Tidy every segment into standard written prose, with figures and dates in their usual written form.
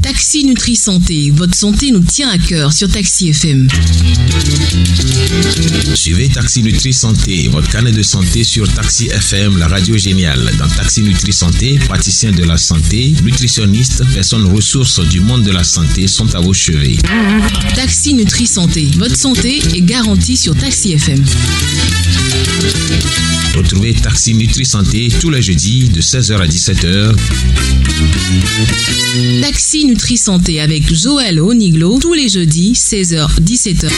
Taxi Nutri Santé, votre santé nous tient à cœur sur Taxi FM. Suivez Taxi Nutri Santé, votre carnet de santé sur Taxi FM, la radio géniale. Dans Taxi Nutri Santé, praticiens de la santé, nutritionnistes, personnes ressources du monde de la santé sont à vos cheveux. Taxi Nutri Santé, votre santé est garantie sur Taxi FM. Retrouvez Taxi Nutri Santé tous les jeudis de 16h à 17h. Taxi Nutri Santé avec Joël Oniglo tous les jeudis 16h-17h.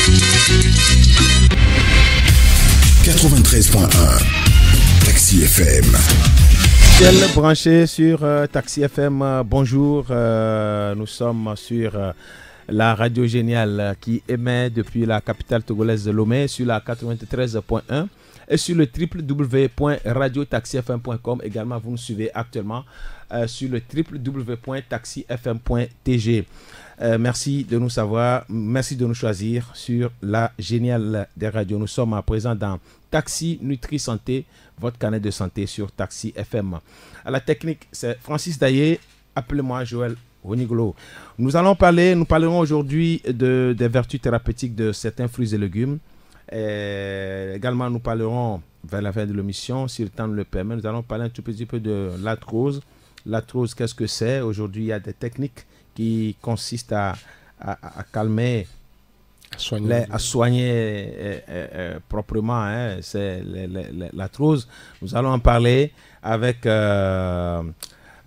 93.1 Taxi FM. Ciel branché sur Taxi FM. Bonjour, nous sommes sur la radio géniale qui émet depuis la capitale togolaise de Lomé sur la 93.1 et sur le www.radiotaxifm.com. Également, vous nous suivez actuellement sur le www.taxifm.tg. Merci de nous savoir, merci de nous choisir sur la géniale des radios. Nous sommes à présent dans Taxi Nutri Santé, votre carnet de santé sur Taxi FM. À la technique, c'est Francis Daillé, appelez-moi Joël Oniglo. Nous parlerons aujourd'hui des vertus thérapeutiques de certains fruits et légumes. Également, nous parlerons vers la fin de l'émission, si le temps nous le permet, nous allons parler un tout petit peu de l'arthrose. L'arthrose, qu'est-ce que c'est? Aujourd'hui, il y a des techniques qui consistent à calmer, à soigner proprement c'est l'arthrose. Nous allons en parler avec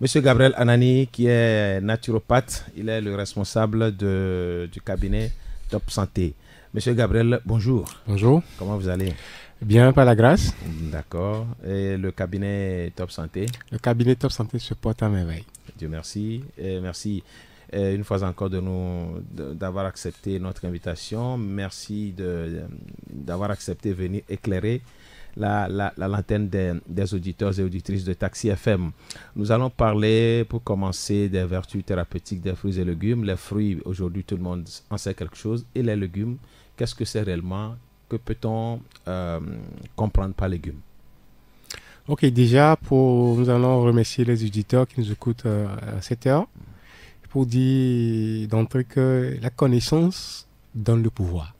Monsieur Gabriel Anani, qui est naturopathe. Il est le responsable du cabinet Top Santé. Monsieur Gabriel, bonjour. Bonjour. Comment vous allez? Bien, par la grâce. D'accord. Et le cabinet Top Santé? Le cabinet Top Santé se porte à merveille. Dieu merci. Et merci une fois encore d'avoir accepté notre invitation. Merci d'avoir accepté de venir éclairer la lanterne des auditeurs et auditrices de Taxi FM. Nous allons parler, pour commencer, des vertus thérapeutiques des fruits et légumes. Les fruits, aujourd'hui, tout le monde en sait quelque chose. Et les légumes, qu'est-ce que c'est réellement? Que peut-on comprendre par légumes? Ok, déjà, nous allons remercier les auditeurs qui nous écoutent à cette heure pour dire d'entrée que la connaissance donne le pouvoir.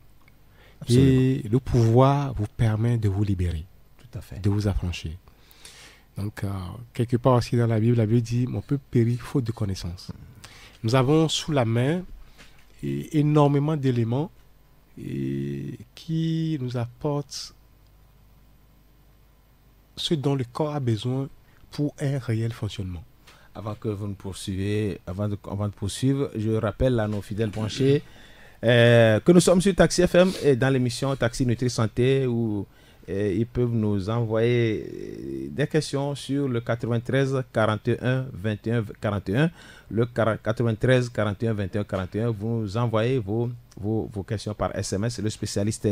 Absolument. Et le pouvoir vous permet de vous libérer, tout à fait, de vous affranchir. Donc, quelque part aussi dans la Bible dit « Mon peuple périt faute de connaissance ». Nous avons sous la main énormément d'éléments qui nous apportent ce dont le corps a besoin pour un réel fonctionnement. Avant que vous ne poursuiviez, avant de poursuivre, je rappelle à nos fidèles branchés que nous sommes sur Taxi FM et dans l'émission Taxi Nutri Santé où ils peuvent nous envoyer des questions sur le 93 41 21 41. Le 93 41 21 41. Vous nous envoyez vos questions par SMS. Le spécialiste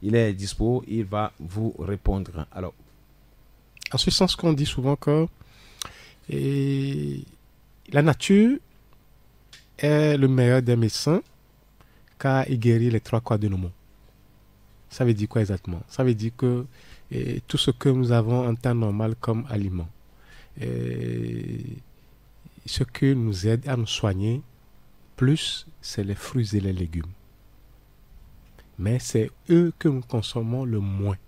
il est dispo, il va vous répondre. Alors, en ce sens qu'on dit souvent que la nature est le meilleur des médecins car il guérit les trois quarts de nos maux. Ça veut dire quoi exactement? Ça veut dire que tout ce que nous avons en temps normal comme aliment, ce qui nous aide à nous soigner plus, c'est les fruits et les légumes. Mais c'est eux que nous consommons le moins.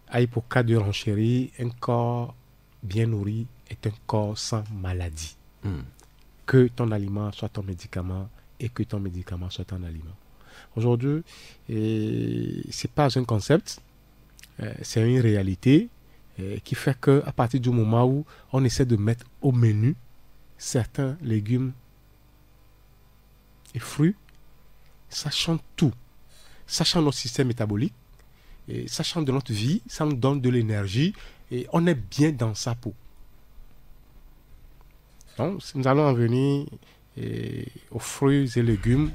À hypocat de renchérir, un corps bien nourri est un corps sans maladie. Que ton aliment soit ton médicament et que ton médicament soit ton aliment. Aujourd'hui, ce n'est pas un concept, c'est une réalité qui fait qu'à partir du moment où on essaie de mettre au menu certains légumes et fruits, sachant tout, sachant notre système métabolique, et sachant de notre vie, ça nous donne de l'énergie et on est bien dans sa peau. Donc, nous allons en venir aux fruits et légumes.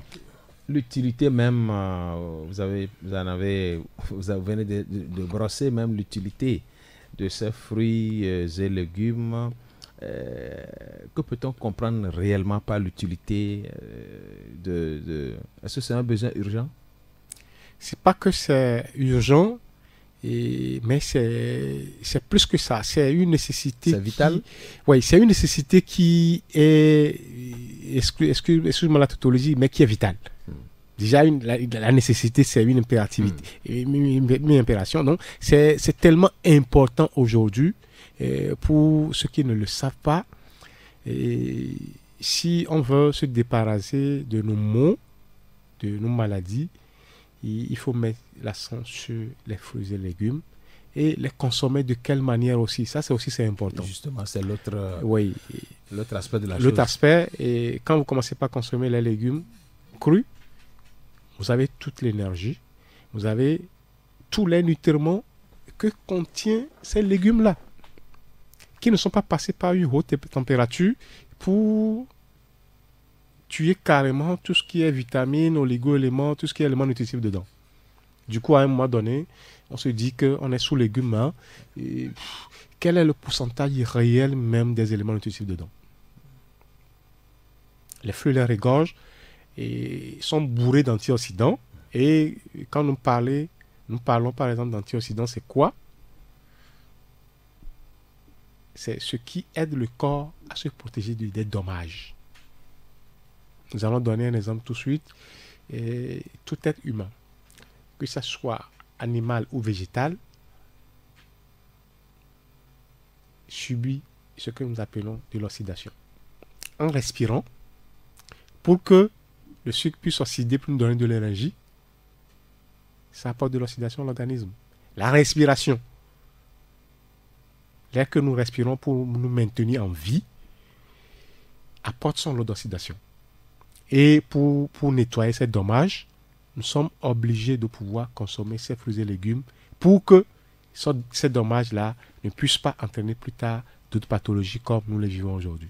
L'utilité même, vous venez de brosser même l'utilité de ces fruits et légumes. Que peut-on comprendre réellement par l'utilité Est-ce que c'est un besoin urgent? C'est pas que c'est urgent, Mais c'est plus que ça. C'est une nécessité. C'est vital. Oui, c'est une nécessité qui est, excuse-moi la tautologie, mais qui est vitale. Déjà, la nécessité, c'est une impérativité, une impération. Donc, c'est tellement important aujourd'hui pour ceux qui ne le savent pas. Si on veut se débarrasser de nos maux, de nos maladies, il faut mettre l'accent sur les fruits et légumes et les consommer de quelle manière aussi. Ça, c'est important. Justement, c'est l'autre aspect de la chose. L'autre aspect, et quand vous commencez par consommer les légumes crus, vous avez toute l'énergie, vous avez tous les nutriments que contient ces légumes-là, qui ne sont pas passés par une haute température pour tuer carrément tout ce qui est vitamines, oligo-éléments, tout ce qui est éléments nutritifs dedans. Du coup, à un moment donné, on se dit qu'on est sous légumes. Hein, et quel est le pourcentage réel même des éléments nutritifs dedans? Les fruits les regorgent et sont bourrés d'antioxydants. Et quand nous parlons par exemple d'antioxydants, c'est quoi? C'est ce qui aide le corps à se protéger des dommages. Nous allons donner un exemple tout de suite. Tout être humain, que ce soit animal ou végétal, subit ce que nous appelons de l'oxydation. En respirant, pour que le sucre puisse oxyder pour nous donner de l'énergie, ça apporte de l'oxydation à l'organisme. La respiration, l'air que nous respirons pour nous maintenir en vie, apporte son lot d'oxydation. Et pour nettoyer ces dommages, nous sommes obligés de pouvoir consommer ces fruits et légumes pour que ces dommages-là ne puissent pas entraîner plus tard d'autres pathologies comme nous les vivons aujourd'hui.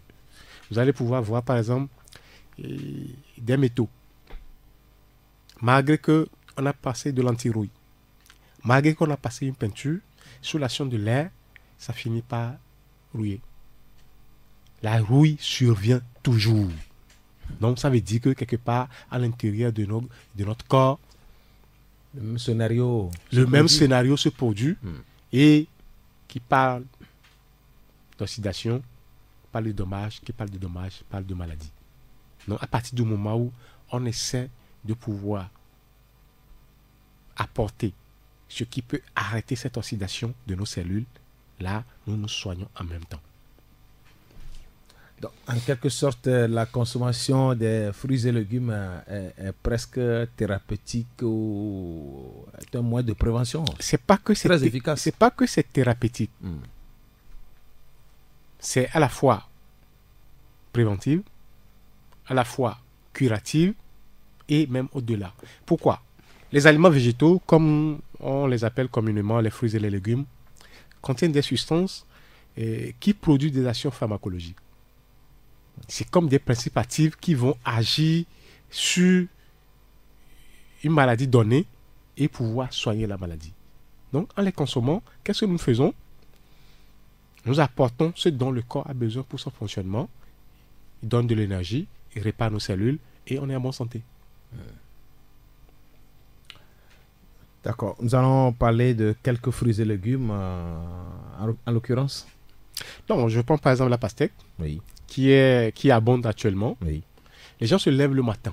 Vous allez pouvoir voir par exemple des métaux. Malgré qu'on a passé de l'anti-rouille, malgré qu'on a passé une peinture, sous l'action de l'air, ça finit par rouiller. La rouille survient toujours. Donc, ça veut dire que quelque part, à l'intérieur de notre corps, le même scénario se produit et qui parle d'oxydation, parle de dommages, qui parle de dommages, parle de maladie. Donc, à partir du moment où on essaie de pouvoir apporter ce qui peut arrêter cette oxydation de nos cellules, là, nous nous soignons en même temps. Donc, en quelque sorte, la consommation des fruits et légumes est presque thérapeutique ou est un moyen de prévention. C'est pas que c'est très efficace. C'est pas que c'est thérapeutique. C'est à la fois préventive, à la fois curative et même au-delà. Pourquoi? Les aliments végétaux, comme on les appelle communément les fruits et les légumes, contiennent des substances qui produisent des actions pharmacologiques. C'est comme des principes actifs qui vont agir sur une maladie donnée et pouvoir soigner la maladie. Donc, en les consommant, qu'est-ce que nous faisons? Nous apportons ce dont le corps a besoin pour son fonctionnement. Il donne de l'énergie, il répare nos cellules et on est en bonne santé. D'accord. Nous allons parler de quelques fruits et légumes en l'occurrence. Non, je prends par exemple la pastèque. Oui. Qui abonde actuellement. Oui. Les gens se lèvent le matin.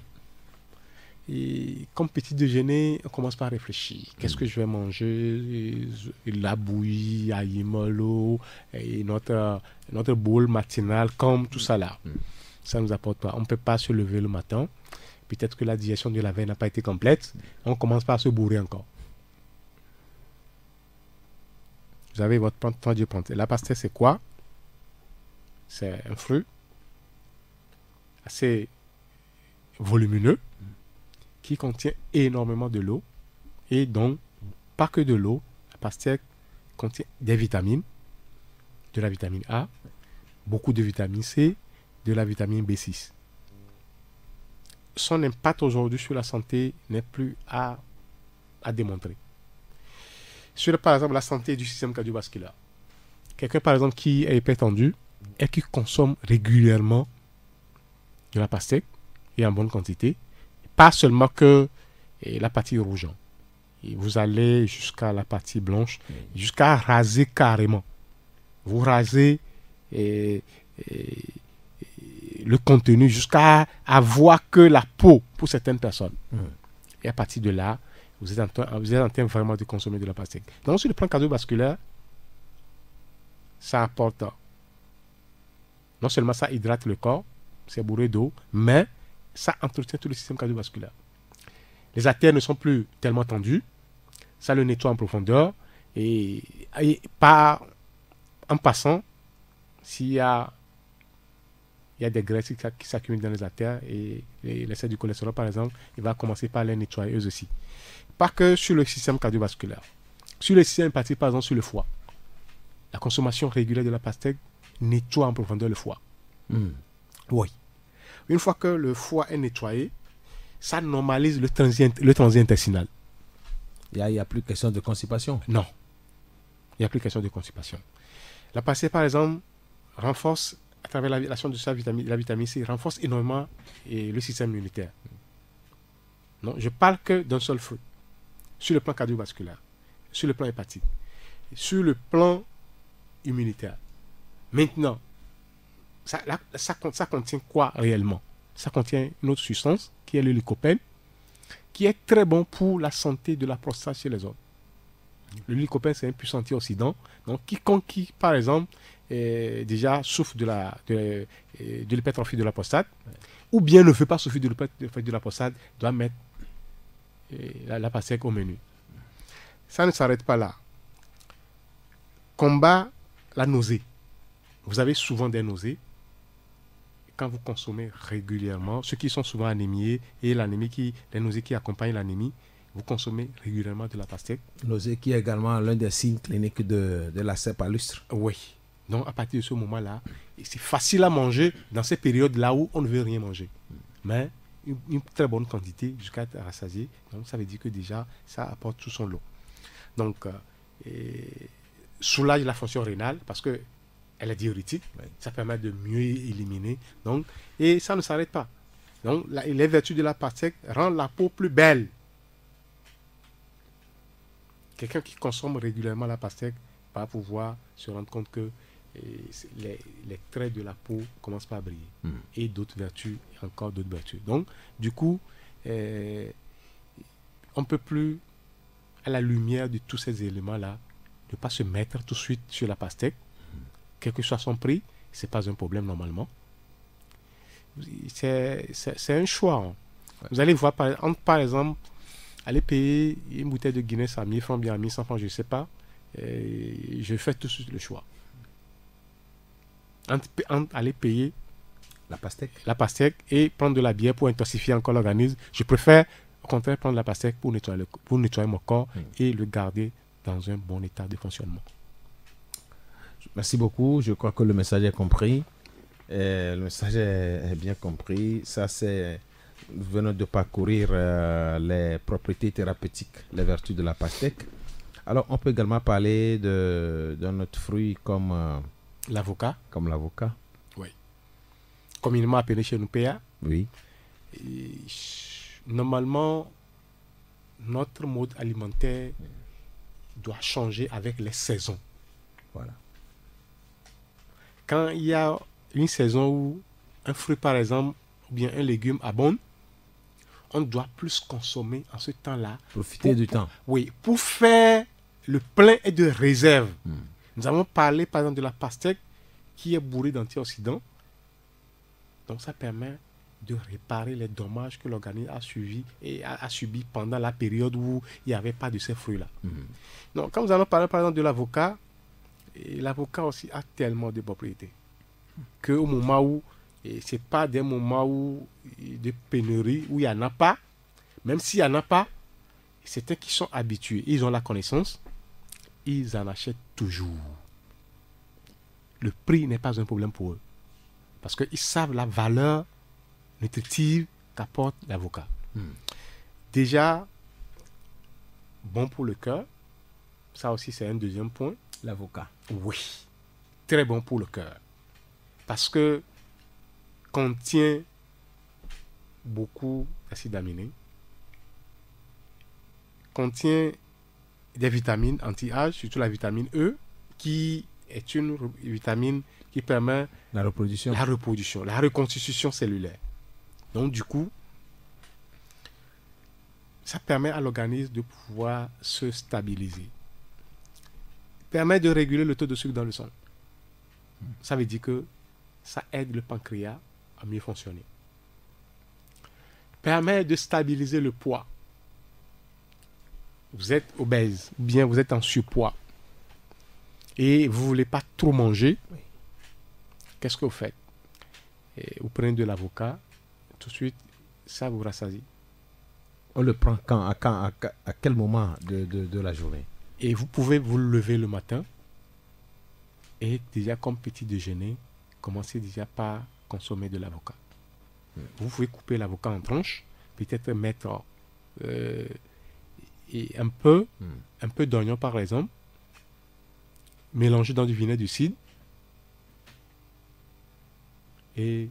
Et comme petit déjeuner, on commence par réfléchir. Qu'est-ce que je vais manger? La bouillie, aïe-mollo, et notre boule matinale, comme tout ça là. Ça ne nous apporte pas. On ne peut pas se lever le matin. Peut-être que la digestion de la veille n'a pas été complète. On commence par se bourrer encore. Vous avez votre temps de prendre. La pastèque, c'est quoi? C'est un fruit assez volumineux qui contient énormément de l'eau. Et donc, pas que de l'eau, la pastèque contient des vitamines, de la vitamine A, beaucoup de vitamine C, de la vitamine B6. Son impact aujourd'hui sur la santé n'est plus à démontrer. Sur, par exemple, la santé du système cardiovasculaire. Quelqu'un, par exemple, qui est hypertendu et qui consomme régulièrement de la pastèque et en bonne quantité, pas seulement que la partie rouge. Et vous allez jusqu'à la partie blanche, jusqu'à raser carrément. Vous rasez le contenu jusqu'à avoir que la peau pour certaines personnes. Et à partir de là, vous êtes en train vraiment de consommer de la pastèque. Donc, sur le plan cardiovasculaire, ça apporte, non seulement ça hydrate le corps, c'est bourré d'eau, mais ça entretient tout le système cardiovasculaire. Les artères ne sont plus tellement tendues, ça le nettoie en profondeur, et en passant, s'il y a des graisses qui s'accumulent dans les artères et l'excès du cholestérol, par exemple, il va commencer par les nettoyer eux aussi. Pas que sur le système cardiovasculaire. Sur le système hépatique, par exemple, sur le foie. La consommation régulière de la pastèque nettoie en profondeur le foie. Oui. Une fois que le foie est nettoyé, ça normalise le transit intestinal. Il n'y a plus question de constipation. Non. Il n'y a plus question de constipation. La pastèque, par exemple, renforce, à travers l'action de la vitamine C, renforce énormément le système immunitaire. Non, je parle que d'un seul fruit. Sur le plan cardiovasculaire, sur le plan hépatique, sur le plan immunitaire. Maintenant, ça contient quoi réellement? Ça contient une autre substance qui est le lycopène, qui est très bon pour la santé de la prostate chez les hommes. Le lycopène, c'est un puissant antioxydant. Donc, quiconque qui, par exemple, déjà souffre de l'hypertrophie de la prostate, ou bien ne veut pas souffrir de l'hypertrophie de la prostate, doit mettre la pastèque au menu. Ça ne s'arrête pas là. Combat la nausée. Vous avez souvent des nausées. Quand vous consommez régulièrement, ceux qui sont souvent anémiés et les nausées qui accompagnent l'anémie, vous consommez régulièrement de la pastèque. Nausée qui est également l'un des signes cliniques de la palustre. Oui. Donc à partir de ce moment-là, c'est facile à manger dans ces périodes-là où on ne veut rien manger. Mais une très bonne quantité jusqu'à être rassasié. Donc ça veut dire que déjà, ça apporte tout son lot. Donc, soulage la fonction rénale parce que elle est diurétique. Ça permet de mieux éliminer. Donc, et ça ne s'arrête pas. Donc, les vertus de la pastèque rendent la peau plus belle. Quelqu'un qui consomme régulièrement la pastèque va pouvoir se rendre compte que les traits de la peau commencent pas à briller. Et d'autres vertus, encore d'autres vertus. Donc, du coup, on ne peut plus, à la lumière de tous ces éléments-là, ne pas se mettre tout de suite sur la pastèque. Quel que soit son prix, ce n'est pas un problème normalement. C'est un choix. Hein. Ouais. Vous allez voir, par exemple, aller payer une bouteille de Guinness à 1000 francs, bien à 1100 francs, je ne sais pas. Je fais tout de suite le choix. Entre aller payer la pastèque et prendre de la bière pour intensifier encore l'organisme, je préfère au contraire prendre la pastèque pour nettoyer mon corps et le garder dans un bon état de fonctionnement. Merci beaucoup. Je crois que le message est compris. Le message est bien compris. Ça, c'est... Nous venons de parcourir les propriétés thérapeutiques, les vertus de la pastèque. Alors, on peut également parler d'un autre fruit comme... l'avocat. Comme l'avocat. Oui. Communément appelé chez nous PA. Oui. Et, normalement, notre mode alimentaire doit changer avec les saisons. Voilà. Quand il y a une saison où un fruit, par exemple, ou bien un légume abonde, on doit plus consommer en ce temps-là. Profiter du temps. Oui, pour faire le plein et de réserve. Nous avons parlé, par exemple, de la pastèque qui est bourrée d'antioxydants. Donc, ça permet de réparer les dommages que l'organisme a subi pendant la période où il n'y avait pas de ces fruits-là. Donc, quand nous allons parler, par exemple, de l'avocat, et l'avocat aussi a tellement de propriétés qu'au moment où, et ce n'est pas des moments où de pénurie, où il n'y en a pas, même s'il n'y en a pas, c'est eux qui sont habitués, ils ont la connaissance, ils en achètent toujours. Le prix n'est pas un problème pour eux, parce qu'ils savent la valeur nutritive qu'apporte l'avocat. Déjà, bon pour le cœur, ça aussi c'est un deuxième point. L'avocat. Oui, très bon pour le cœur. Parce que contient beaucoup d'acides aminés contient des vitamines anti-âge, surtout la vitamine E, qui est une vitamine qui permet La reproduction. la reproduction, la reconstitution cellulaire. Donc, du coup, ça permet à l'organisme de pouvoir se stabiliser. Permet de réguler le taux de sucre dans le sang. Ça veut dire que ça aide le pancréas à mieux fonctionner. Permet de stabiliser le poids. Vous êtes obèse, ou bien vous êtes en surpoids, et vous ne voulez pas trop manger. Qu'est-ce que vous faites? Vous prenez de l'avocat, tout de suite, ça vous rassasie. On le prend quand, à quel moment de la journée? Et vous pouvez vous lever le matin et déjà comme petit déjeuner, commencez déjà par consommer de l'avocat. Vous pouvez couper l'avocat en tranches, peut-être mettre et un peu d'oignon par exemple, mélanger dans du vinaigre de cidre et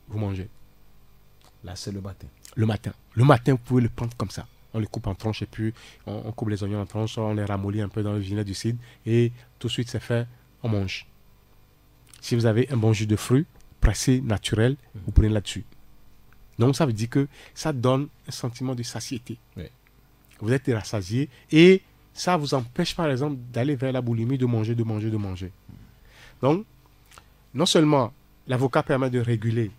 vous mangez. Là, c'est le matin. Le matin. Le matin, vous pouvez le prendre comme ça. On les coupe en tranches et puis on coupe les oignons en tranches, on les ramollit un peu dans le vinaigre du cidre et tout de suite c'est fait, on mange. Si vous avez un bon jus de fruits, pressé, naturel, vous prenez là-dessus. Donc ça veut dire que ça donne un sentiment de satiété. Oui. Vous êtes rassasié et ça vous empêche par exemple d'aller vers la boulimie, de manger. Donc, non seulement l'avocat permet de réguler,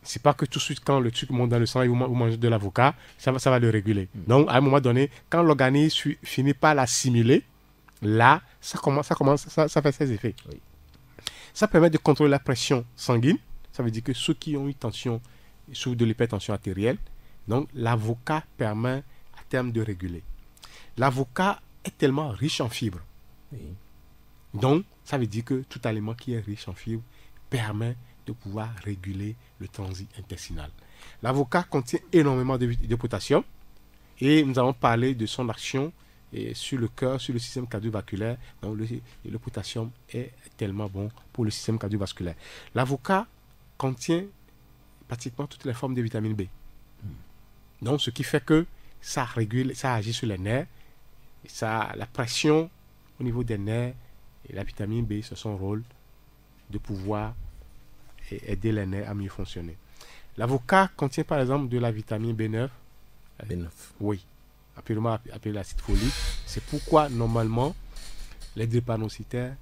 c'est pas que tout de suite quand le sucre monte dans le sang et vous mangez de l'avocat, ça va le réguler. Donc à un moment donné, quand l'organisme finit par l'assimiler, là, ça fait ses effets. Oui. Ça permet de contrôler la pression sanguine. Ça veut dire que ceux qui ont une tension, souffrent de l'hypertension artérielle. Donc l'avocat permet à terme de réguler. L'avocat est tellement riche en fibres. Oui. Donc ça veut dire que tout aliment qui est riche en fibres permet de pouvoir réguler le transit intestinal. L'avocat contient énormément de potassium et nous avons parlé de son action sur le cœur, sur le système cardiovasculaire. Donc le potassium est tellement bon pour le système cardiovasculaire. L'avocat contient pratiquement toutes les formes de vitamine B. Donc ce qui fait que ça régule, ça agit sur les nerfs, la pression au niveau des nerfs et la vitamine B, c'est son rôle de pouvoir aider les nerfs à mieux fonctionner. L'avocat contient par exemple de la vitamine B9. B9. Oui, appelée l'acide folique. C'est pourquoi normalement les drépanocytaires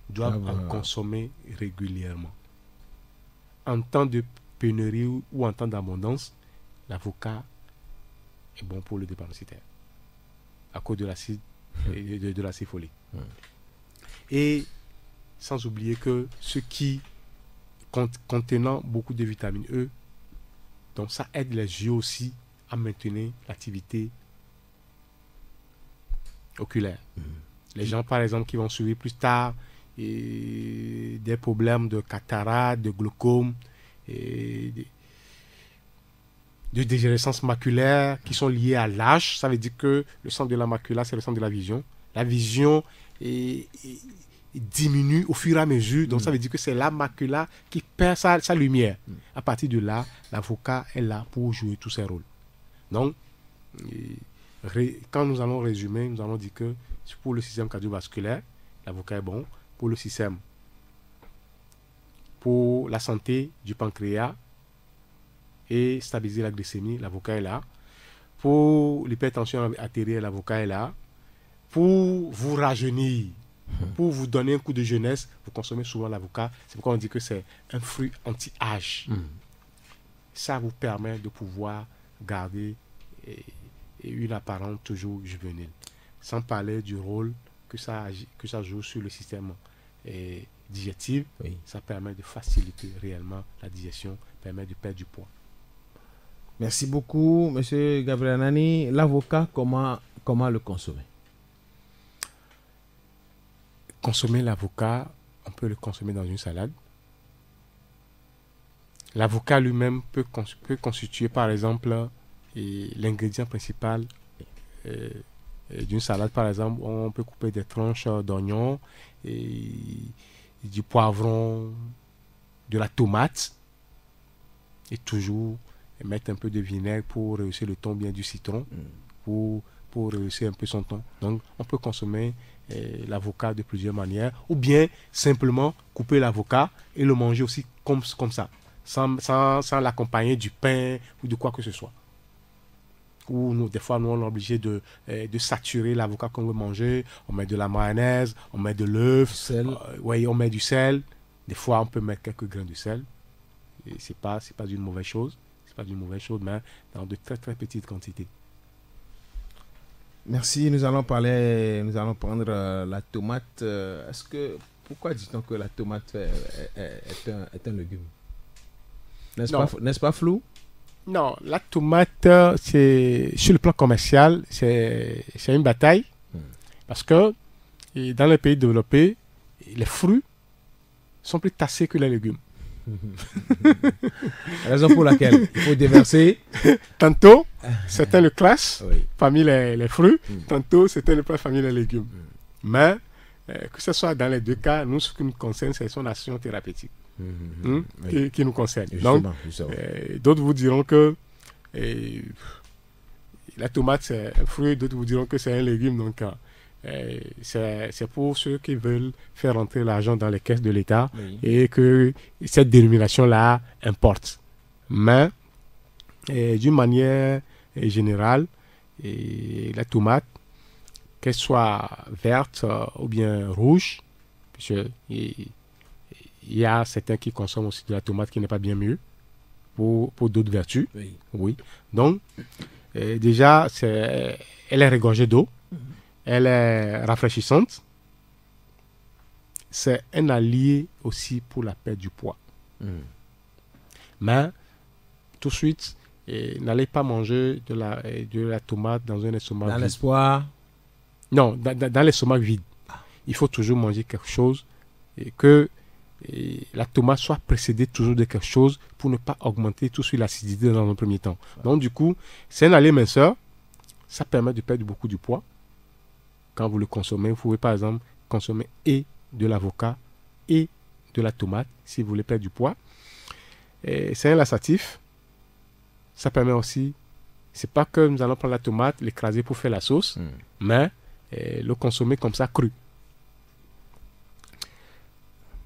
doivent en consommer régulièrement. En temps de pénurie ou en temps d'abondance, l'avocat est bon pour le drépanocytaire à cause de l'acide de l'acide folique. Et sans oublier que ce qui contenant beaucoup de vitamine E, donc ça aide les yeux aussi à maintenir l'activité oculaire. Les gens par exemple qui vont suivre plus tard des problèmes de cataracte, de glaucome, et de dégénérescence maculaire qui sont liés à l'âge. Ça veut dire que le centre de la macula, c'est le centre de la vision. La vision diminue au fur et à mesure. Donc ça veut dire que c'est la macula qui perd sa lumière. À partir de là, l'avocat est là pour jouer tous ses rôles. Donc, quand nous allons résumer, nous allons dire que pour le système cardiovasculaire, l'avocat est bon. Pour le système, pour la santé du pancréas et stabiliser la glycémie, l'avocat est là. Pour l'hypertension artérielle, l'avocat est là. Pour vous rajeunir, pour vous donner un coup de jeunesse, vous consommez souvent l'avocat. C'est pourquoi on dit que c'est un fruit anti-âge. Ça vous permet de pouvoir garder une apparence toujours juvénile. Sans parler du rôle que ça joue sur le système digestif. Oui. Ça permet de faciliter réellement la digestion, permet de perdre du poids. Merci beaucoup, M. Gabriel Nani. L'avocat, comment le consommer? Consommer l'avocat, on peut le consommer dans une salade. L'avocat lui-même peut constituer, par exemple, l'ingrédient principal d'une salade. Par exemple, on peut couper des tranches d'oignons, du poivron, de la tomate, et toujours mettre un peu de vinaigre pour rehausser le ton, bien du citron, pour pour rehausser un peu son ton. Donc, on peut consommer l'avocat de plusieurs manières, ou bien simplement couper l'avocat et le manger aussi comme ça, sans l'accompagner du pain ou de quoi que ce soit. Ou nous, des fois, nous, on est obligé de saturer l'avocat qu'on veut manger. On met de la mayonnaise, on met de l'œuf, on met du sel. Des fois, on peut mettre quelques grains de sel. Et c'est pas une mauvaise chose. C'est pas une mauvaise chose, mais dans de très très petites quantités. Merci. Nous allons prendre la tomate. Pourquoi dit-on que la tomate est un légume? N'est-ce pas flou? Non, la tomate, c'est sur le plan commercial, c'est une bataille. Parce que dans les pays développés, les fruits sont plus tassés que les légumes. Raison pour laquelle il faut déverser. Tantôt, certains le classent parmi les fruits, tantôt, certains le classent parmi les légumes. Mais, que ce soit dans les deux cas, nous, ce qui nous concerne, c'est son action thérapeutique qui nous concerne. Justement, donc, d'autres vous diront que la tomate, c'est un fruit, d'autres vous diront que c'est un légume. Donc, c'est pour ceux qui veulent faire rentrer l'argent dans les caisses de l'État et que cette dénomination-là importe. Mais, d'une manière générale, la tomate, qu'elle soit verte ou bien rouge, puisque il y a certains qui consomment aussi de la tomate qui n'est pas bien mieux pour d'autres vertus. Oui. Donc, déjà, elle est regorgée d'eau. Elle est rafraîchissante. C'est un allié aussi pour la perte du poids. Mais, tout de suite, n'allez pas manger de la tomate dans un estomac vide. Dans l'espoir? Non, dans l'estomac vide. Il faut toujours manger quelque chose et que la tomate soit précédée toujours de quelque chose pour ne pas augmenter tout de suite l'acidité dans un premier temps. Donc, du coup, c'est un allié minceur. Ça permet de perdre beaucoup du poids. Quand vous le consommez, vous pouvez par exemple consommer et de l'avocat et de la tomate si vous voulez perdre du poids. C'est un laxatif. Ça permet aussi, c'est pas que nous allons prendre la tomate, l'écraser pour faire la sauce, mais le consommer comme ça cru.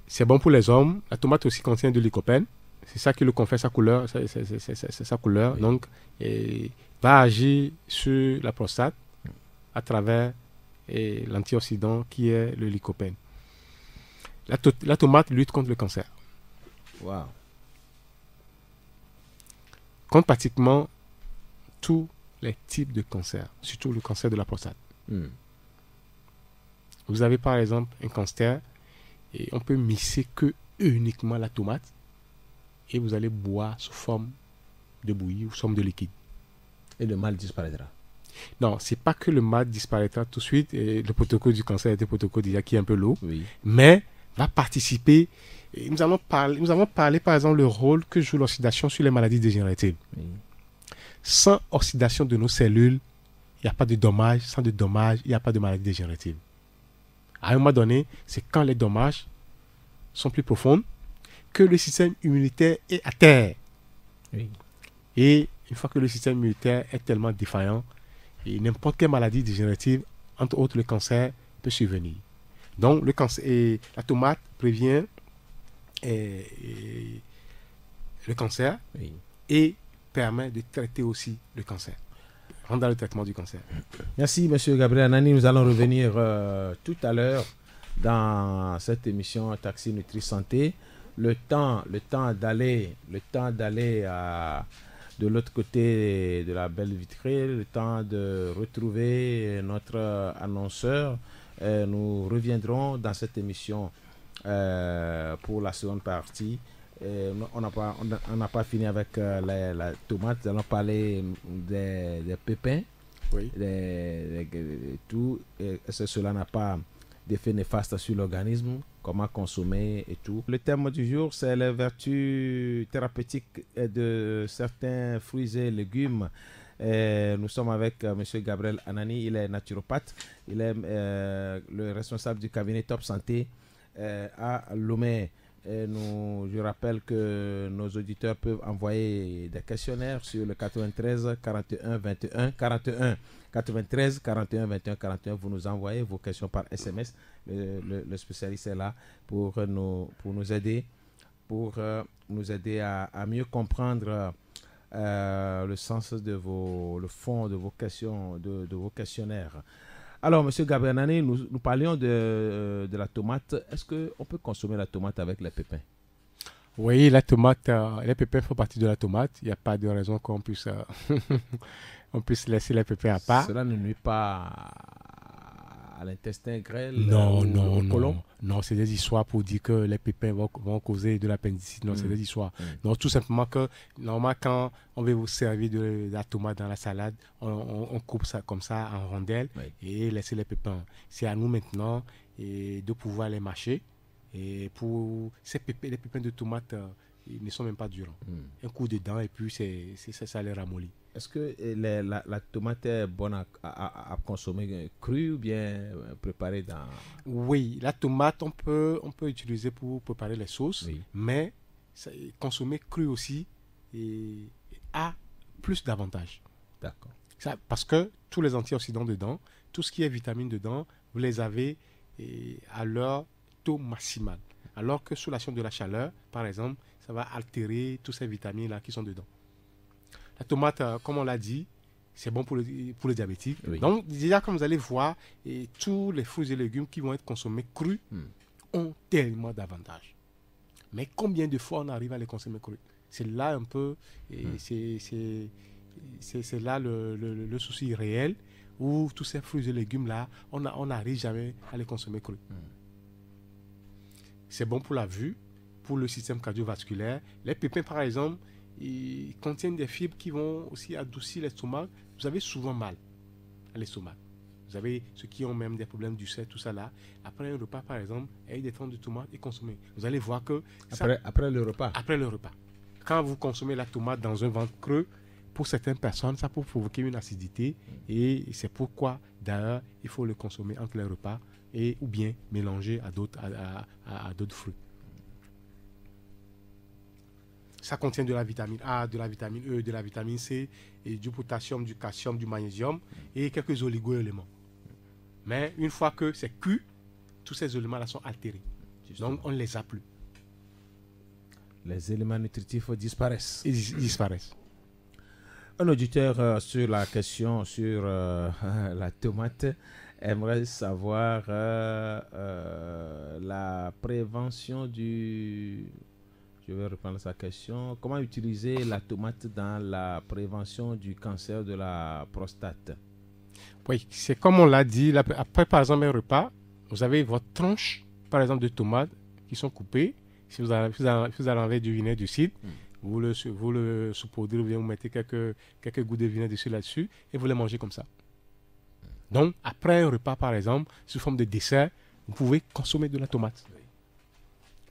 C'est bon pour les hommes. La tomate aussi contient de lycopène. C'est ça qui le confère sa couleur. C'est sa couleur. Oui. Donc, va agir sur la prostate à travers l'antioxydant qui est le lycopène. La tomate lutte contre le cancer. Wow. Contre pratiquement tous les types de cancer, surtout le cancer de la prostate. Vous avez par exemple un cancer et on peut mixer que uniquement la tomate et vous allez boire sous forme de bouillie ou sous forme de liquide. Et le mal disparaîtra. Non, c'est pas que le mal disparaîtra tout de suite. Et le protocole du cancer est un protocole déjà qui est un peu lourd, mais va participer. Et nous avons parlé par exemple le rôle que joue l'oxydation sur les maladies dégénératives. Sans oxydation de nos cellules, il n'y a pas de dommages. Sans de dommages, il n'y a pas de maladie dégénérative. À un moment donné, c'est quand les dommages sont plus profonds que le système immunitaire est à terre. Et une fois que le système immunitaire est tellement défaillant, et n'importe quelle maladie dégénérative, entre autres le cancer, peut survenir. Donc, le cancer, la tomate prévient le cancer et permet de traiter aussi le cancer. Rentre dans le traitement du cancer. Merci, M. Gabriel Anani. Nous allons revenir tout à l'heure dans cette émission Taxi Nutri Santé. Le temps d'aller de l'autre côté de la belle vitrée, le temps de retrouver notre annonceur. Nous reviendrons dans cette émission pour la seconde partie. On n'a pas fini avec la tomate. Nous allons parler des pépins, tout. Cela n'a pas d'effet néfaste sur l'organisme, comment consommer et tout. Le thème du jour, c'est les vertus thérapeutiques de certains fruits et légumes. Nous sommes avec M. Gabriel Anani, il est naturopathe, il est le responsable du cabinet Top Santé à Lomé. Et je rappelle que nos auditeurs peuvent envoyer des questionnaires sur le 93 41 21 41 93 41 21 41. Vous nous envoyez vos questions par SMS. Le spécialiste est là pour nous aider à mieux comprendre le sens le fond de vos questions, de vos questionnaires. Alors, M. Gabriel Nané, nous parlions de la tomate. Est-ce qu'on peut consommer la tomate avec les pépins? Oui, la tomate, les pépins font partie de la tomate. Il n'y a pas de raison qu'on puisse, on puisse laisser les pépins à part. Cela ne nuit pas à l'intestin grêle? Non, c'est des histoires pour dire que les pépins vont causer de l'appendicite. Non, c'est des histoires. Non, tout simplement que, normalement, quand on veut vous servir de la tomate dans la salade, on coupe ça comme ça en rondelles et laisser les pépins. C'est à nous maintenant de pouvoir les mâcher. Et pour les pépins de tomate, ils ne sont même pas durants. Un coup dedans et puis ça les ramollit. Est-ce que la tomate est bonne à consommer crue ou bien préparée dans... Oui, la tomate, on peut utiliser pour préparer les sauces, mais consommer crue aussi a plus d'avantages. D'accord. Parce que tous les antioxydants dedans, tout ce qui est vitamine dedans, vous les avez à leur taux maximal. Alors que sous l'action de la chaleur, par exemple, ça va altérer toutes ces vitamines-là qui sont dedans. La tomate, comme on l'a dit, c'est bon pour les diabétiques. Oui. Donc, déjà, comme vous allez voir, tous les fruits et légumes qui vont être consommés crus ont tellement d'avantages. Mais combien de fois on arrive à les consommer crus? C'est là un peu, c'est là le souci réel, où tous ces fruits et légumes-là, on n'arrive jamais à les consommer crus. C'est bon pour la vue, pour le système cardiovasculaire. Les pépins, par exemple, ils contiennent des fibres qui vont aussi adoucir l'estomac. Vous avez souvent mal à l'estomac. Vous avez ceux qui ont même des problèmes d'ulcère, tout ça là. Après un repas, par exemple, ayez des tranches de tomates et consommez. Vous allez voir que... Après le repas? Après le repas. Quand vous consommez la tomate dans un ventre creux, pour certaines personnes, ça peut provoquer une acidité. Et c'est pourquoi, d'ailleurs, il faut le consommer entre les repas ou bien mélanger à d'autres fruits. Ça contient de la vitamine A, de la vitamine E, de la vitamine C, et du potassium, du calcium, du magnésium et quelques oligo-éléments. Mais une fois que c'est cuit, tous ces éléments-là sont altérés. Donc on ne les a plus. Les éléments nutritifs disparaissent. Ils disparaissent. Un auditeur sur la question sur la tomate aimerait savoir la prévention du... Je vais reprendre sa question. Comment utiliser la tomate dans la prévention du cancer de la prostate? Oui, c'est comme on l'a dit. Après, par exemple, un repas, vous avez votre tranche, par exemple, de tomates qui sont coupées. Si vous allez enlever du vinaigre du cidre, vous le saupoudrez, vous mettez quelques gouttes de vinaigre dessus et vous les mangez comme ça. Donc, après un repas, par exemple, sous forme de dessert, vous pouvez consommer de la tomate.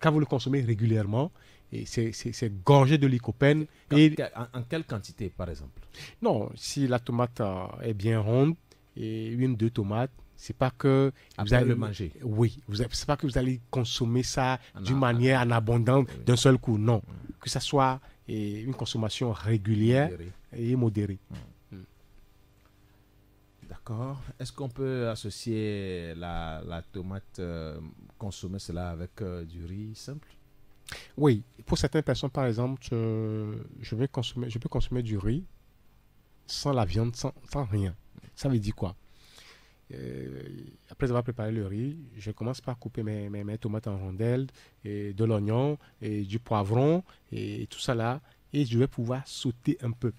Quand vous le consommez régulièrement, et c'est gorgé de lycopène. En quelle quantité, par exemple? Non, si la tomate est bien ronde, et 1-2 tomates, c'est pas que vous allez le manger. Oui, c'est pas que vous allez consommer ça d'une manière en abondance d'un seul coup. Non, que ça soit une consommation régulière et modérée. D'accord. Est-ce qu'on peut associer la tomate, consommer cela avec du riz simple? Oui, pour certaines personnes, par exemple, je peux consommer du riz sans la viande, sans rien. Ça veut dire quoi? Après avoir préparé le riz, je commence par couper mes tomates en rondelles, et de l'oignon, et du poivron, et tout ça là, et je vais pouvoir sauter un peu.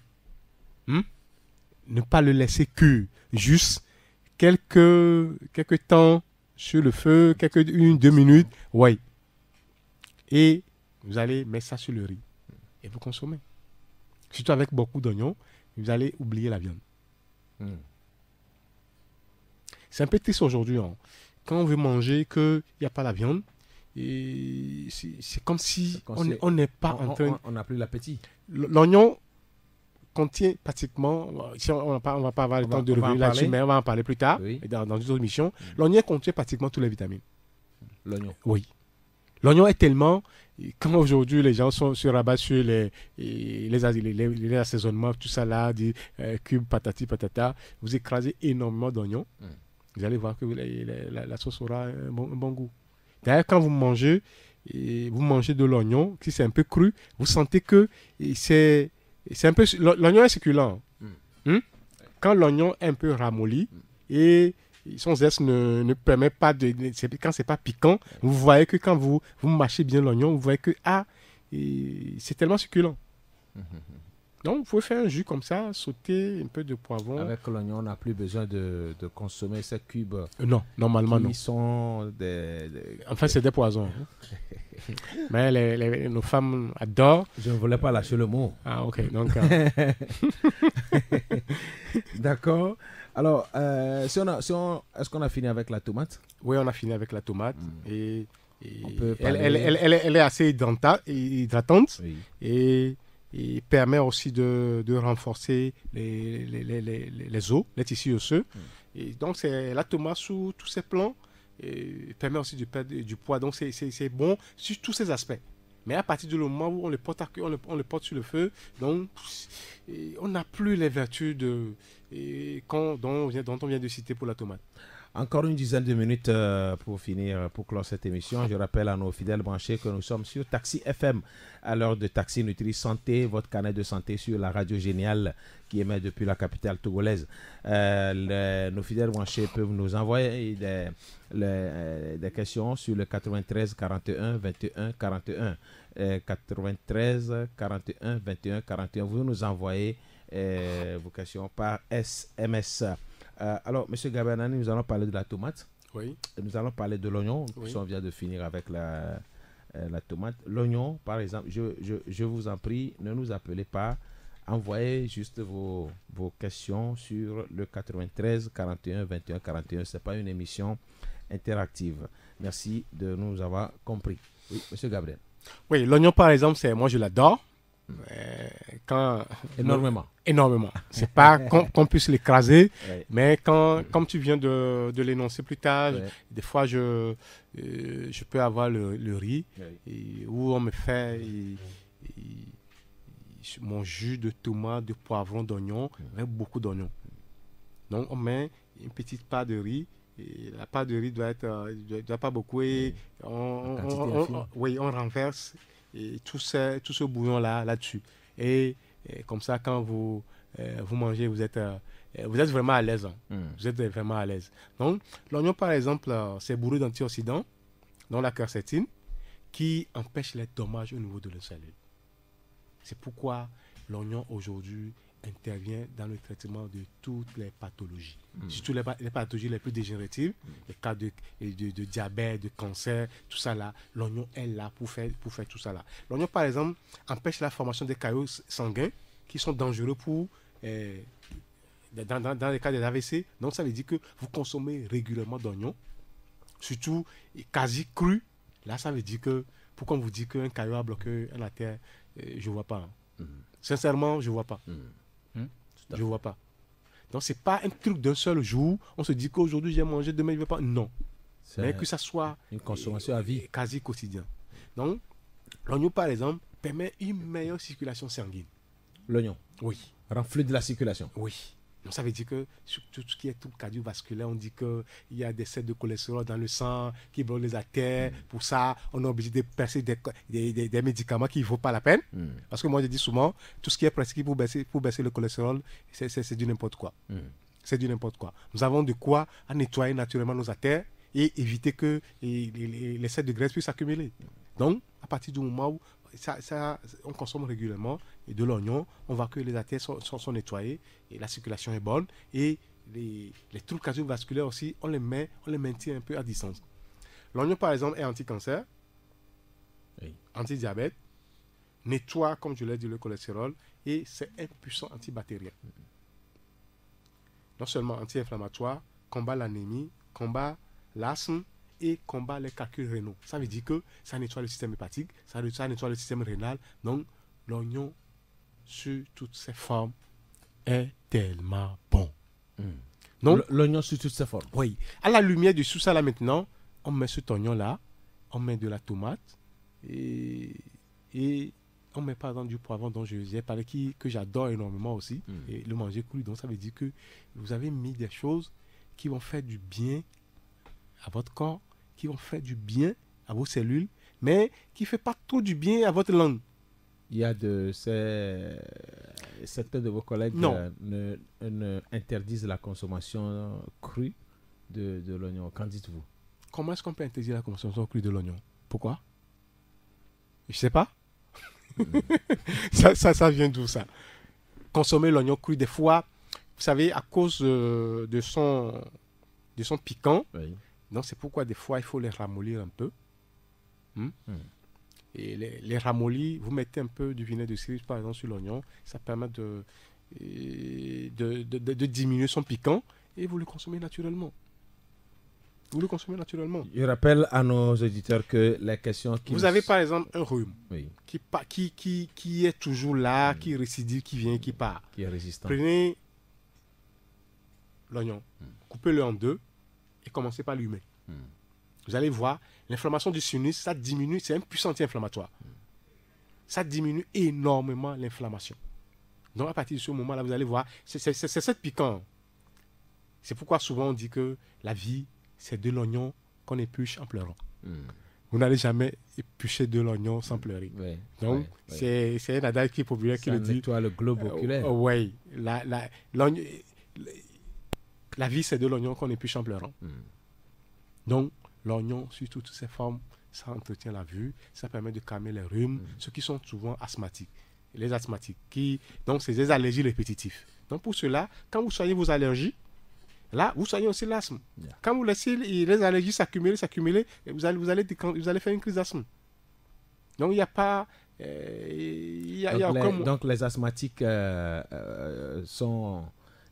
Ne pas le laisser cuire, juste quelques temps sur le feu, 1-2 minutes, ouais. Et vous allez mettre ça sur le riz et vous consommez. Surtout avec beaucoup d'oignons, vous allez oublier la viande. C'est un peu triste aujourd'hui. Quand on veut manger qu'il n'y a pas la viande, et c'est comme si on n'est pas en train... On n'a plus l'appétit. L'oignon contient pratiquement... On va pas avoir le temps de revenir là-dessus, mais on va en parler plus tard, dans une autre émission. L'oignon contient pratiquement toutes les vitamines. L'oignon? Oui. L'oignon est tellement... Quand aujourd'hui les gens se rabattent sur les assaisonnements, tout ça là, cubes, patati, patata, vous écrasez énormément d'oignons. Vous allez voir que la sauce aura un bon goût. D'ailleurs, quand vous mangez de l'oignon, si c'est un peu cru, vous sentez que c'est un peu... L'oignon est succulent. Quand l'oignon est un peu ramolli et son zeste ne permet pas de... Quand c'est pas piquant, vous voyez que quand vous mâchez bien l'oignon, vous voyez que c'est tellement succulent. Donc, vous pouvez faire un jus comme ça, sauter un peu de poivron. Avec l'oignon, on n'a plus besoin de consommer ces cubes. Non, normalement non. Ils sont Enfin, c'est des poisons. Mais nos femmes adorent. Je ne voulais pas lâcher le mot. Ah, ok. Donc, D'accord. Alors, est-ce qu'on a fini avec la tomate? Oui, on a fini avec la tomate. Et elle est assez hydratante. Oui. Et permet aussi de renforcer les os, les tissus osseux. Et donc, c'est la tomate sous tous ses plans. Et permet aussi de perdre du poids. Donc, c'est bon sur tous ces aspects. Mais à partir du moment où on le porte sur le feu, donc, on n'a plus les vertus dont on vient de citer pour la tomate. Encore une dizaine de minutes pour clore cette émission. Je rappelle à nos fidèles branchés que nous sommes sur Taxi FM à l'heure de Taxi Nutri Santé, votre canal de santé sur la radio géniale qui émet depuis la capitale togolaise. Nos fidèles branchés peuvent nous envoyer des questions sur le 93 41 21 41. 93 41 21 41. Vous nous envoyez vos questions par SMS. Alors, M. Gabanani, nous allons parler de la tomate. Oui. Nous allons parler de l'oignon. Oui. On vient de finir avec la tomate. L'oignon, par exemple, je vous en prie, ne nous appelez pas. Envoyez juste vos questions sur le 93 41 21 41. Ce n'est pas une émission interactive. Merci de nous avoir compris. Oui, M. Gabriel. Oui, l'oignon, par exemple, moi, je l'adore. Énormément. C'est pas qu'on puisse l'écraser, Ouais. mais comme tu viens de l'énoncer plus tard, Ouais. des fois je peux avoir le riz Ouais. où on me fait mon jus de tomate, de poivron, d'oignon, avec beaucoup d'oignons. Donc on met une petite part de riz. Et la part de riz doit pas beaucoup et on renverse et tout ce bouillon là-dessus. Et comme ça, quand vous mangez, vous êtes vraiment à l'aise. Vous êtes vraiment à l'aise. Donc, l'oignon, par exemple, c'est bourré d'antioxydants, dont la quercétine, qui empêche les dommages au niveau de la cellule. C'est pourquoi l'oignon, aujourd'hui, intervient dans le traitement de toutes les pathologies. Surtout les pathologies les plus dégénératives, les cas de diabète, de cancer, tout ça là. L'oignon est là pour faire tout ça là. L'oignon, par exemple, empêche la formation des caillots sanguins qui sont dangereux pour dans les cas des AVC. Donc, ça veut dire que vous consommez régulièrement d'oignons, surtout quasi cru. Là, ça veut dire que, pourquoi on vous dit qu'un caillou a bloqué un artère, je ne vois pas. Sincèrement, je ne vois pas. Je ne vois pas. Donc, ce n'est pas un truc d'un seul jour. On se dit qu'aujourd'hui, j'ai mangé, demain, je ne vais pas. Non. Mais que ça soit une consommation à vie. Quasi quotidien. Donc, l'oignon, par exemple, permet une meilleure circulation sanguine. L'oignon. Oui. Rend fluide la circulation. Oui. Donc, ça veut dire que sur tout ce qui est tout cardiovasculaire, on dit qu'il y a des excès de cholestérol dans le sang qui bloquent les artères. Pour ça, on est obligé de percer des médicaments qui ne vaut pas la peine. Parce que moi, je dis souvent, tout ce qui est prescrit pour baisser le cholestérol, c'est du n'importe quoi. C'est du n'importe quoi. Nous avons de quoi à nettoyer naturellement nos artères et éviter que les excès de graisse puissent s'accumuler. Donc, à partir du moment où on consomme régulièrement et de l'oignon, on voit que les artères sont nettoyées et la circulation est bonne et les troubles cardiovasculaires aussi, on les maintient un peu à distance. L'oignon, par exemple, est anti-cancer, anti-diabète, nettoie, comme je l'ai dit, le cholestérol et c'est un puissant antibactérien. Non seulement anti-inflammatoire, combat l'anémie, combat l'asthme et combat les calculs rénaux. Ça veut dire que ça nettoie le système hépatique, ça nettoie le système rénal. Donc, l'oignon, sur toutes ses formes, est tellement bon. Donc, l'oignon sur toutes ses formes. Oui. À la lumière du sous-sol là maintenant, on met cet oignon là, on met de la tomate et on met par exemple du poivron dont j'ai parlé que j'adore énormément aussi et le manger cru. Donc ça veut dire que vous avez mis des choses qui vont faire du bien à votre corps, qui vont faire du bien à vos cellules, mais qui ne fait pas trop du bien à votre langue. Il y a certains de vos collègues ne interdisent la consommation crue de l'oignon. Qu'en dites-vous? Comment est-ce qu'on peut interdire la consommation crue de l'oignon? Pourquoi? Je ne sais pas. ça vient d'où ça? Consommer l'oignon cru, des fois, vous savez, à cause de son piquant, Oui. donc c'est pourquoi des fois il faut les ramollir un peu. Et les ramollis, vous mettez un peu du vinaigre de cidre par exemple sur l'oignon, ça permet de diminuer son piquant et vous le consommez naturellement. Je rappelle à nos auditeurs que les questions qui... Vous avez par exemple un rhume oui, qui est toujours là, qui récidive, qui vient, qui part. qui est résistant. Prenez l'oignon, coupez-le en deux et commencez par l'humer. Vous allez voir, l'inflammation du sinus, ça diminue, c'est un puissant anti-inflammatoire. Ça diminue énormément l'inflammation. Donc à partir de ce moment-là, vous allez voir, c'est cette piquant. C'est pourquoi souvent on dit que la vie, c'est de l'oignon qu'on épluche en pleurant. Vous n'allez jamais éplucher de l'oignon sans pleurer. Oui, Donc, c'est un adage qui est populaire qui le dit. Nettoie le globe oculaire. Oui. La vie, c'est de l'oignon qu'on épluche en pleurant. Donc, l'oignon, sur toutes ses formes, ça entretient la vue, ça permet de calmer les rhumes, ceux qui sont souvent asthmatiques. Les asthmatiques, donc c'est des allergies répétitives. Donc, pour cela, quand vous soignez vos allergies, là, vous soignez aussi l'asthme. Yeah. Quand vous laissez les allergies s'accumuler, vous allez faire une crise d'asthme. Donc, il n'y a pas... Donc, les asthmatiques sont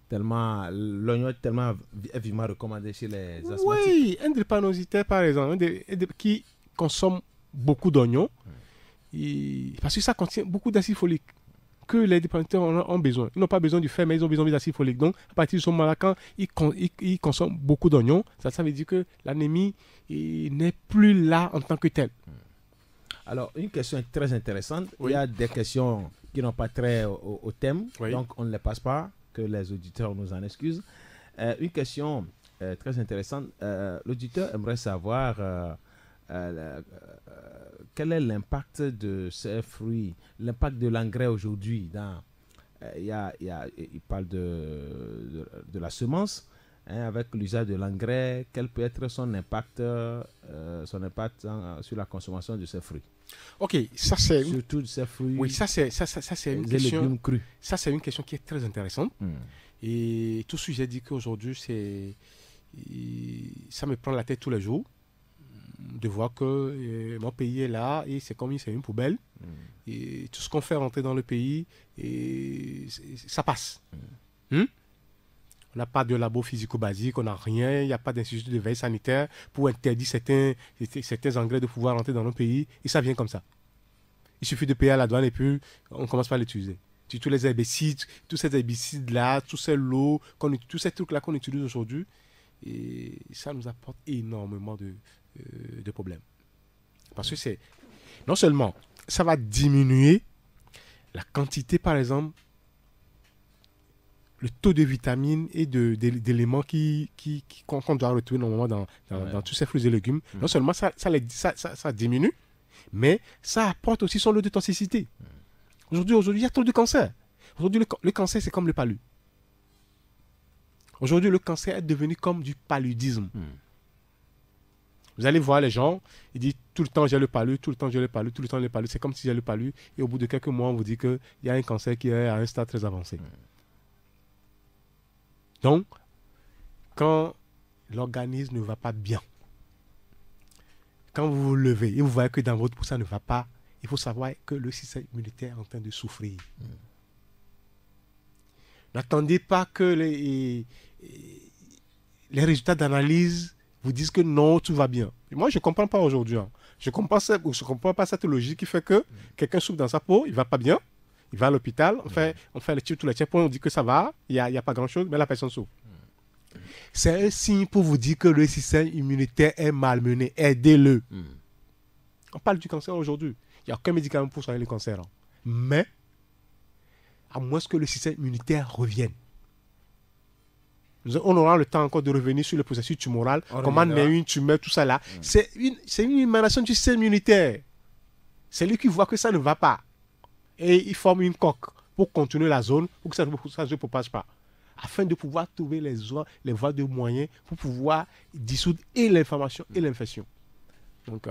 tellement... L'oignon est tellement vivement recommandé chez les asthmatiques. Oui, un drépanocytaire, par exemple, qui consomme beaucoup d'oignons, parce que ça contient beaucoup d'acide folique que les drépanocytaires ont besoin. Ils n'ont pas besoin du fer, mais ils ont besoin d'acide folique. Donc, à partir de ce moment-là, quand ils consomment beaucoup d'oignons, ça veut dire que l'anémie n'est plus là en tant que telle. Alors, une question très intéressante. Oui. Il y a des questions qui n'ont pas trait au thème, oui. Donc on ne les passe pas, que les auditeurs nous en excusent. Une question très intéressante. L'auditeur aimerait savoir quel est l'impact de ces fruits, l'impact de l'engrais aujourd'hui. Il parle de la semence, avec l'usage de l'engrais. Quel peut être son impact sur la consommation de ces fruits? Ok, ça c'est surtout de ces fruits. Oui, ça c'est une question. Légumes crus. Ça c'est une question qui est très intéressante. Et tout ce que j'ai dit qu'aujourd'hui ça me prend la tête tous les jours de voir que mon pays est là et c'est comme si c'est une poubelle. Et tout ce qu'on fait rentrer dans le pays, ça passe. On n'a pas de labo physico-basique, on n'a rien, il n'y a pas d'institut de veille sanitaire pour interdire certains engrais de pouvoir rentrer dans nos pays. Et ça vient comme ça. Il suffit de payer à la douane et puis on commence par l'utiliser. Tous les herbicides, tous ces herbicides-là, tous ces lots, tous ces trucs-là qu'on utilise aujourd'hui, et ça nous apporte énormément de problèmes. Parce que c'est... Non seulement, ça va diminuer la quantité, par exemple, le taux de vitamines et d'éléments qu'on doit retrouver normalement dans tous ces fruits et légumes. Non seulement ça diminue, mais ça apporte aussi son lot de toxicité. Aujourd'hui, il y a trop de cancer. Aujourd'hui, le cancer, c'est comme le palu. Aujourd'hui, le cancer est devenu comme du paludisme. Vous allez voir les gens, ils disent tout le temps j'ai le palu, tout le temps j'ai le palu, tout le temps j'ai le palu. C'est comme si j'ai le palu. Et au bout de quelques mois, on vous dit qu'il y a un cancer qui est à un stade très avancé. Donc, quand l'organisme ne va pas bien, quand vous vous levez et vous voyez que dans votre peau ça ne va pas, il faut savoir que le système immunitaire est en train de souffrir. N'attendez pas que les résultats d'analyse vous disent que non, tout va bien. Et moi, je ne comprends pas aujourd'hui. Je ne comprends pas cette logique qui fait que quelqu'un souffre dans sa peau, il ne va pas bien, il va à l'hôpital, on fait tous les checkpoints, on dit que ça va, il n'y a pas grand-chose, mais la personne souffre. C'est un signe pour vous dire que le système immunitaire est malmené. Aidez-le. On parle du cancer aujourd'hui. Il n'y a aucun médicament pour soigner le cancer. Mais, à moins que le système immunitaire revienne. On aura le temps encore de revenir sur le processus tumoral, comment naît une tumeur, tout ça là. C'est une émanation du système immunitaire. C'est lui qui voit que ça ne va pas. Et il forme une coque pour contenir la zone, pour que ça ne se propage pas. Afin de pouvoir trouver les voies de moyens pour pouvoir dissoudre et l'inflammation et l'infection. Donc,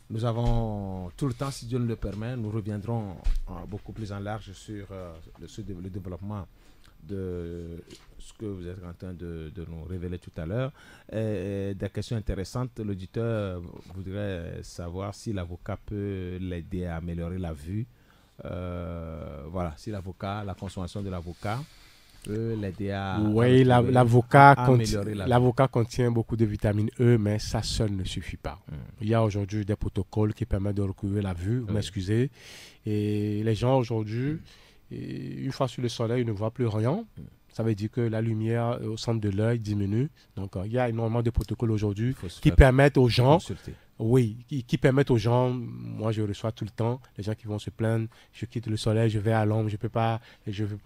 nous avons tout le temps, si Dieu nous le permet, nous reviendrons beaucoup plus en large sur le développement de ce que vous êtes en train de nous révéler tout à l'heure. Des questions intéressantes. L'auditeur voudrait savoir si l'avocat peut l'aider à améliorer la vue. Voilà, si la consommation de l'avocat peut l'aider à... Oui, l'avocat contient beaucoup de vitamine E, mais ça seul ne suffit pas. Il y a aujourd'hui des protocoles qui permettent de recouvrir la vue, vous m'excusez. Et les gens aujourd'hui, une fois sur le soleil, ils ne voient plus rien. Ça veut dire que la lumière au centre de l'œil diminue. Donc, il y a énormément de protocoles aujourd'hui qui permettent aux gens... qui permettent aux gens, moi je reçois tout le temps, les gens qui vont se plaindre, je quitte le soleil, je vais à l'ombre, je ne peux pas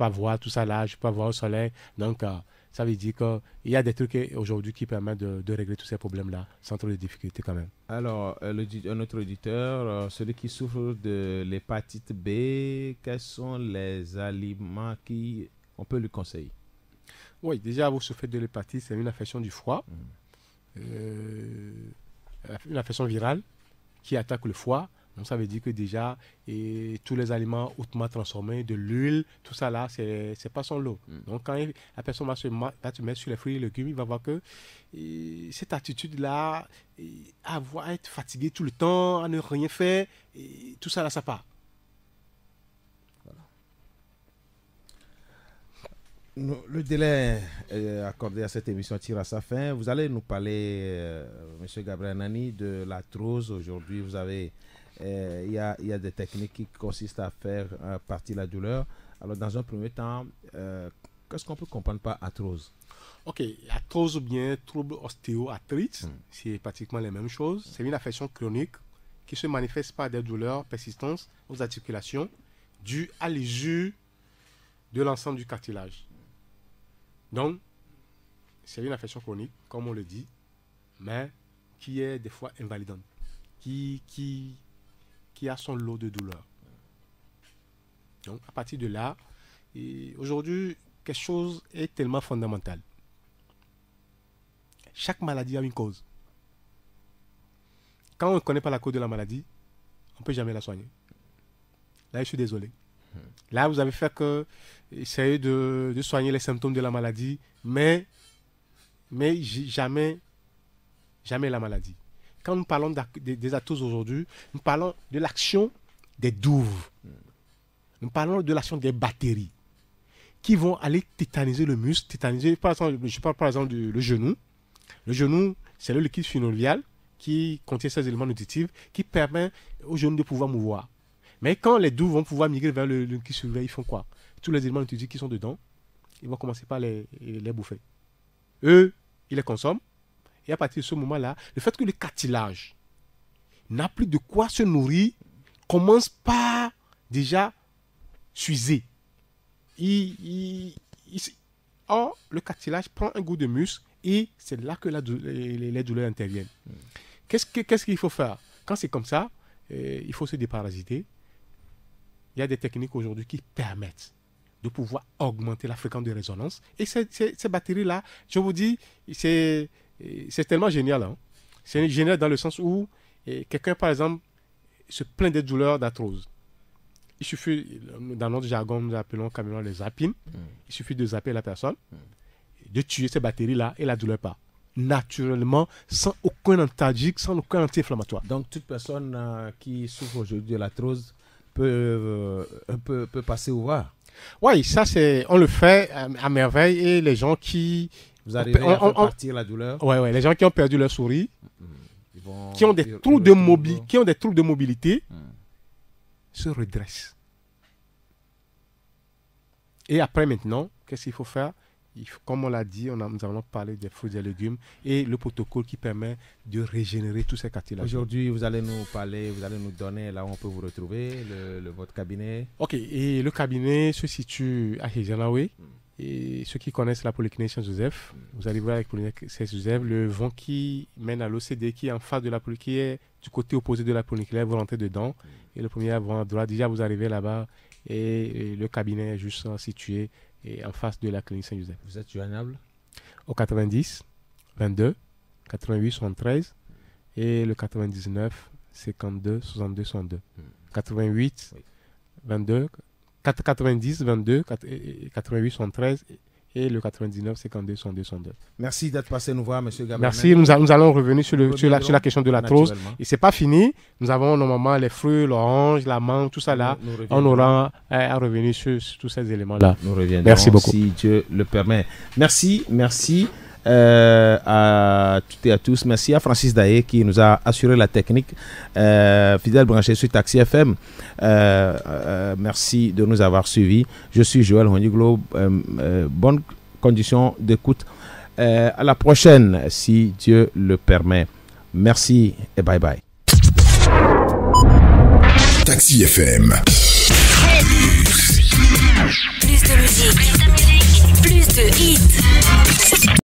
voir tout ça là, je ne peux pas voir le soleil. Donc, ça veut dire qu'il y a des trucs aujourd'hui qui permettent de régler tous ces problèmes-là, sans trop de difficultés quand même. Alors, un autre auditeur, celui qui souffre de l'hépatite B, quels sont les aliments qu'on peut lui conseiller? Oui, déjà, vous souffrez de l'hépatite, c'est une affection du foie. Une affection virale qui attaque le foie. Donc ça veut dire que déjà tous les aliments hautement transformés, de l'huile, tout ça là, c'est pas son lot. Donc quand la personne va se mettre sur les fruits et légumes, il va voir que cette attitude là, à être fatigué tout le temps, à ne rien faire, tout ça là, ça part. Le délai accordé à cette émission tire à sa fin. Vous allez nous parler, M. Gabriel Nani, de l'arthrose. Aujourd'hui, vous avez, il y a des techniques qui consistent à faire partir la douleur. Alors, dans un premier temps, qu'est-ce qu'on peut comprendre par arthrose? Ok, arthrose ou bien trouble ostéo-arthrite, c'est pratiquement les mêmes choses. C'est une affection chronique qui se manifeste par des douleurs persistantes aux articulations dues à l'usure de l'ensemble du cartilage. Donc, c'est une affection chronique, comme on le dit, mais qui est des fois invalidante, qui a son lot de douleurs. Donc, à partir de là, aujourd'hui, quelque chose est tellement fondamental. Chaque maladie a une cause. Quand on ne connaît pas la cause de la maladie, on ne peut jamais la soigner. Là, je suis désolé. Là, vous avez fait que essayer de soigner les symptômes de la maladie, mais jamais la maladie. Quand nous parlons des arthroses aujourd'hui, nous parlons de l'action des douves. Nous parlons de l'action des bactéries qui vont aller tétaniser le muscle. Je parle par exemple du genou. Le genou, c'est le liquide synovial qui contient ces éléments nutritifs qui permet au genou de pouvoir mouvoir. Mais quand les douves vont pouvoir migrer vers le liquide synovial, ils font quoi? Tous les éléments nutritifs qui sont dedans, ils vont commencer par les bouffer. Eux, ils les consomment. Et à partir de ce moment-là, le fait que le cartilage n'a plus de quoi se nourrir commence par déjà s'user. Or, le cartilage prend un goût de muscle et c'est là que les douleurs interviennent. Qu'est-ce qu'il faut faire? Quand c'est comme ça, il faut se déparasiter. Il y a des techniques aujourd'hui qui permettent de pouvoir augmenter la fréquence de résonance. Et ces bactéries-là, je vous dis, c'est tellement génial. Hein? C'est génial dans le sens où quelqu'un, par exemple, se plaint des douleurs d'arthrose. Il suffit, dans notre jargon, nous appelons communément les zappings. Il suffit de zapper la personne, de tuer ces bactéries-là et la douleur part. Naturellement, sans aucun antalgique, sans aucun anti-inflammatoire. Donc, toute personne qui souffre aujourd'hui de l'arthrose peut passer au voir. Oui, ça, on le fait à merveille. Et les gens qui... Vous arrivez à faire partir la douleur? Oui, les gens qui ont perdu leur souris, qui ont des troubles de mobilité, se redressent. Et après, maintenant, qu'est-ce qu'il faut faire? comme on l'a dit, nous allons parler des fruits et légumes et le protocole qui permet de régénérer tous ces cartilages. Aujourd'hui, vous allez nous donner là où on peut vous retrouver, votre cabinet. Ok, et le cabinet se situe à Hejanawe. Et ceux qui connaissent la polyclinique Saint-Joseph, vous allez voir avec la polyclinique Saint-Joseph, le vent qui mène à l'OCD qui est en face de la polyclinique, qui est du côté opposé de la polyclinique, vous rentrez dedans. Et le premier avant à droite, déjà vous arrivez là-bas et le cabinet est juste situé en face de la clinique Saint-Joseph. Vous êtes joignable au 90 22 88 73 et le 99 52 62 62. 88 22 90 22 88 73 et le 99 52 62 62. Merci d'être passé nous voir, monsieur Gabriel. Merci, nous allons revenir sur la question de l'arthrose. Et c'est pas fini. Nous avons normalement les fruits, l'orange, la mangue, tout ça là. On aura à revenir sur tous ces éléments-là. Nous reviendrons, merci beaucoup. Si Dieu le permet. Merci à toutes et à tous. Merci à Francis Daé qui nous a assuré la technique. Fidèle branché sur Taxi FM. Merci de nous avoir suivis. Je suis Joël Honiglo. Bonne condition d'écoute. À la prochaine, si Dieu le permet. Merci et bye bye. Taxi FM. Plus de musique, plus de hits.